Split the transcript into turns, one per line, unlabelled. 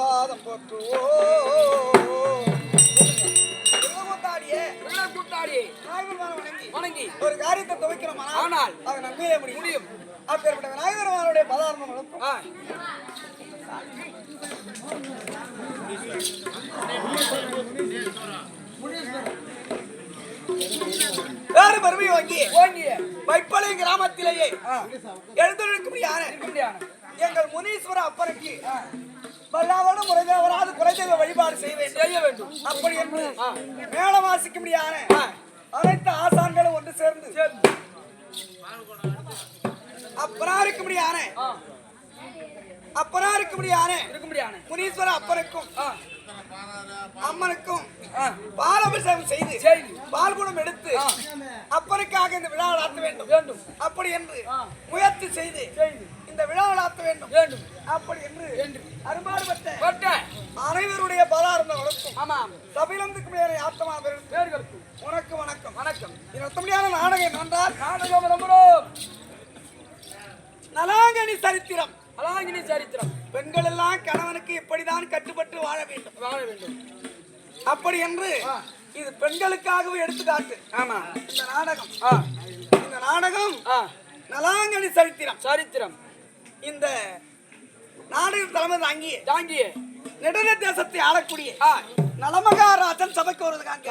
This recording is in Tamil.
பாதம் போற்றுவோ
வணங்கி
ஒரு காரியத்தை துவைக்கிறோம்.
ஆனால்
அதை நம்பியே முடியும். அப்பேற்பட்ட விநாயகருடைய பதார்த்தம் வளர்க்கும் வேறு பெருமை வாங்கிய வைப்பளை கிராமத்திலேயே எழுந்திருக்கும்படியான எங்கள் முனீஸ்வர அப்பனுக்கு வல்லாவோடு முறைதேவராது குறைதெய்வ வழிபாடு செய்ய வேண்டும். அப்படி என்று மேல வாசிக்கும்படியான அனைத்து ஆசான்களும் ஒன்று சேர்ந்து அப்பனா இருக்கும்படியான முனீஸ்வர அப்பனுக்கும் அம்மனுக்கும் பாலாபிஷேகம் செய்து பால்குடம் எடுத்து அப்பனுக்காக இந்த விழா நடத்த வேண்டும். அப்படி என்று முயற்சி செய்து இந்த விழா நடத்த வேண்டும். அப்படி என்று அரும்பாடுபட்ட அனைவருடைய பலார்ந்த வழக்கும் சபையிலிருந்து மேலே ஆத்தமா பேர்களுக்கும் உனக்கு வணக்கம். இது நடத்த முடியாத நாடகம் என்றால் நலாங்கனி சரித்திரம். பெண்கள் எல்லாம் கணவனுக்கு இப்படிதான் கட்டுப்பட்டு வாழ வேண்டும். அப்படி என்று இது பெண்களுக்காகவே எடுத்துக்காட்டு. இந்த நாடகம் நலாங்கனி சரித்திரம். இந்த நாடகம் தலைமை தாங்கிய நெடுந தேசத்தை ஆளக்கூடிய நலமகாராஜன் சபைக்கு வருவதுக்காக